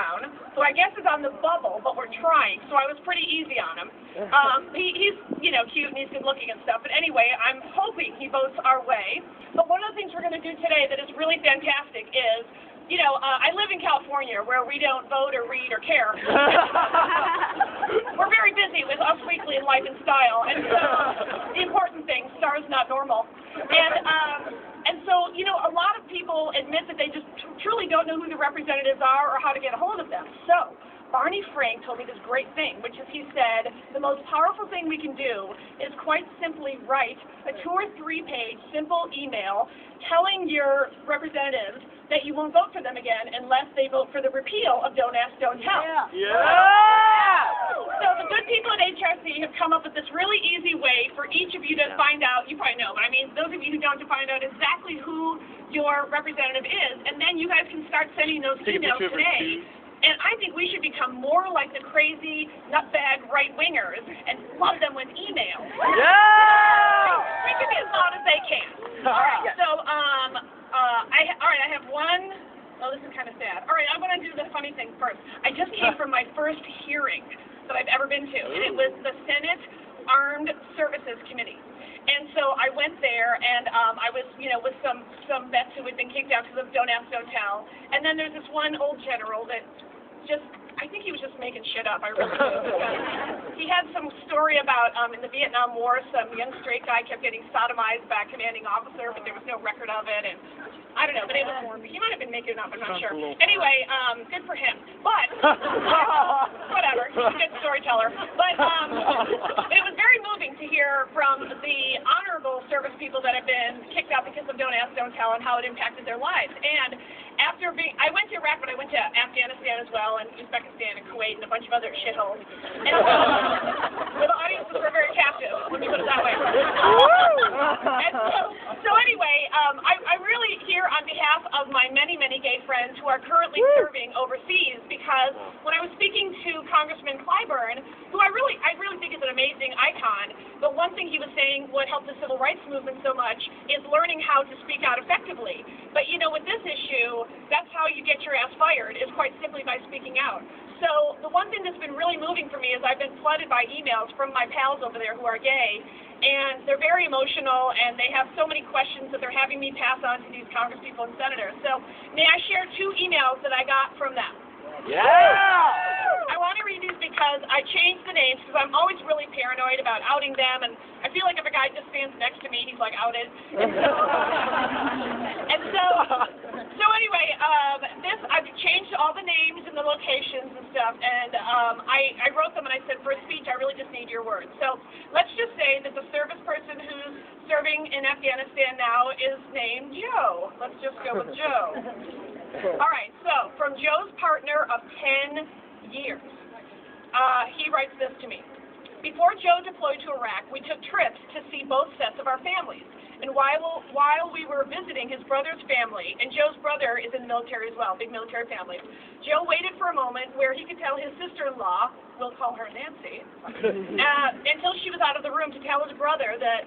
Brown, who I guess is on the bubble, but we're trying, so I was pretty easy on him. He's, you know, cute and he's good looking and stuff, but anyway, I'm hoping he votes our way. But one of the things we're going to do today that is really fantastic is, you know, I live in California where we don't vote or read or care. We're very busy with Us Weekly and Life and Style, and so the important thing, stars not normal. And so, you know, a lot of people admit that they just truly don't know who the representatives are or how to get a hold of them. So Barney Frank told me this great thing, which is he said, the most powerful thing we can do is quite simply write a 2- or 3-page simple email telling your representatives that you won't vote for them again unless they vote for the repeal of Don't Ask, Don't Tell. So the good people at HRC have come up with this really easy way for each of you to find out, you probably know, but I mean those of you who don't, to find out exactly who your representative is, and then you guys can start sending those emails today. And I think we should become more like the crazy, nutbag right-wingers and flood them with emails. We can be as loud as they can. All right, so, I have one. Oh, this is kind of sad. All right, I'm going to do the funny thing first. I just came from my first hearing that I've ever been to, and it was the Senate Armed Services Committee. And so I went there, and I was, you know, with some vets who had been kicked out because of Don't Ask, Don't Tell. And then there's this one old general that just, I think he was just making shit up. I really do. He had some story about in the Vietnam War, some young straight guy kept getting sodomized by a commanding officer, but there was no record of it. And I don't know, but it was, he might have been making it up, I'm not sure. Anyway, good for him. But, whatever, he's a good storyteller. But it was very moving to hear from the honorable service people that have been kicked out because of Don't Ask, Don't Tell and how it impacted their lives. And after being, I went to Iraq, but I went to Afghanistan as well, and Uzbekistan and Kuwait and a bunch of other shitholes. And where the audiences were very captive, let me put it that way. And so anyway, I really here on behalf of my many, many gay friends who are currently serving overseas, because when I was speaking to Congressman Clyburn, who I really think is an amazing icon, but one thing he was saying what helped the civil rights movement so much is learning how to speak out effectively. But you know, with this issue, that's how you get your ass fired, is quite simply by speaking out. So the one thing that's been really moving for me is I've been flooded by emails from my pals over there who are gay, and they're very emotional, and they have so many questions that they're having me pass on to these congresspeople and senators. So may I share 2 emails that I got from them? I want to read these because I changed the names because I'm always really paranoid about outing them, and I feel like if a guy just stands next to me, he's like outed. And so anyway, I've changed all the names and the locations and stuff, and I wrote them and I said, for a speech, I really just need your words. So let's just say that the service person who's serving in Afghanistan now is named Joe. Let's just go with Joe. All right, so from Joe's partner of 10 years, he writes this to me. Before Joe deployed to Iraq, we took trips to see both sets of our families. And while we were visiting his brother's family, and Joe's brother is in the military as well, big military family, Joe waited for a moment where he could tell his sister-in-law, we'll call her Nancy, until she was out of the room to tell his brother that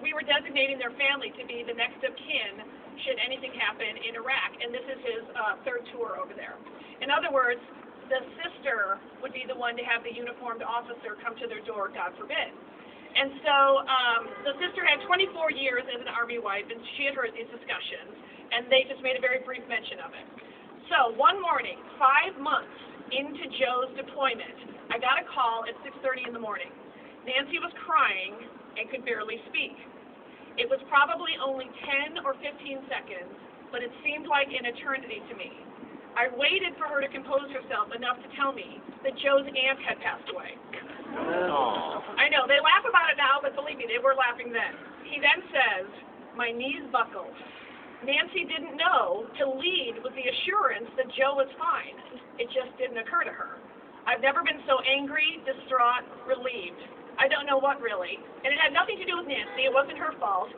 we were designating their family to be the next of kin should anything happen in Iraq. And this is his 3rd tour over there. In other words, the sister would be the one to have the uniformed officer come to their door, God forbid. And so the sister had 24 years as an Army wife, and she had heard these discussions, and they just made a very brief mention of it. So one morning, 5 months into Joe's deployment, I got a call at 6:30 in the morning. Nancy was crying and could barely speak. It was probably only 10 or 15 seconds, but it seemed like an eternity to me. I waited for her to compose herself enough to tell me that Joe's aunt had passed away. I know, they laugh about it now, but believe me, they were laughing then. He then says, my knees buckled. Nancy didn't know to lead with the assurance that Joe was fine. It just didn't occur to her. I've never been so angry, distraught, relieved. I don't know what really. And it had nothing to do with Nancy. It wasn't her fault.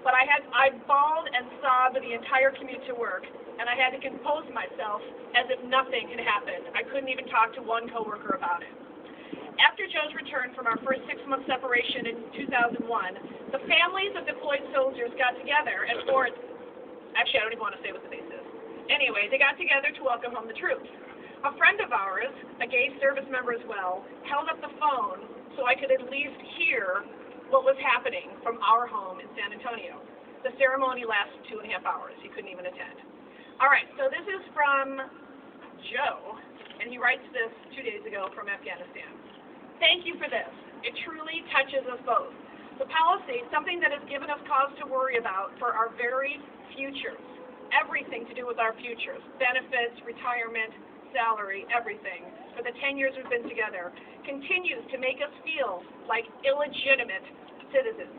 But I bawled and sobbed the entire commute to work, and I had to compose myself as if nothing had happened. I couldn't even talk to one coworker about it. After Joe's return from our first 6-month separation in 2001, the families of deployed soldiers got together at Fort, actually I don't even want to say what the base is. Anyway, they got together to welcome home the troops. A friend of ours, a gay service member as well, held up the phone so I could at least hear what was happening from our home in San Antonio. The ceremony lasted 2.5 hours. He couldn't even attend. All right, so this is from Joe, and he writes this 2 days ago from Afghanistan. Thank you for this. It truly touches us both. The policy, something that has given us cause to worry about for our very futures, everything to do with our futures, benefits, retirement, salary, everything, for the 10 years we've been together, continues to make us feel like illegitimate citizens,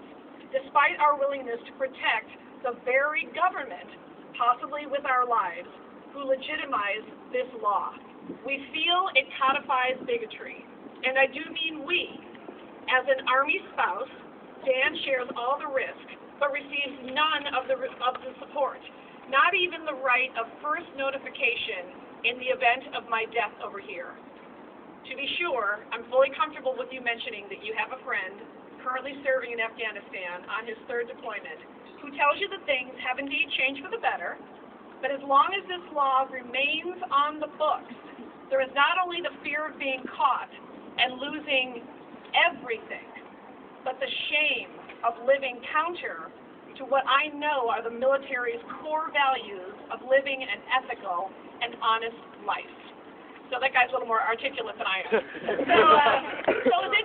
despite our willingness to protect the very government, possibly with our lives, who legitimize this law. We feel it codifies bigotry, and I do mean we. As an Army spouse, Dan shares all the risk, but receives none of the support, not even the right of first notification in the event of my death over here. To be sure, I'm fully comfortable with you mentioning that you have a friend currently serving in Afghanistan on his 3rd deployment who tells you that things have indeed changed for the better, but as long as this law remains on the books, there is not only the fear of being caught and losing everything, but the shame of living counter to what I know are the military's core values of living an ethical and honest life. So that guy's a little more articulate than I am. So it's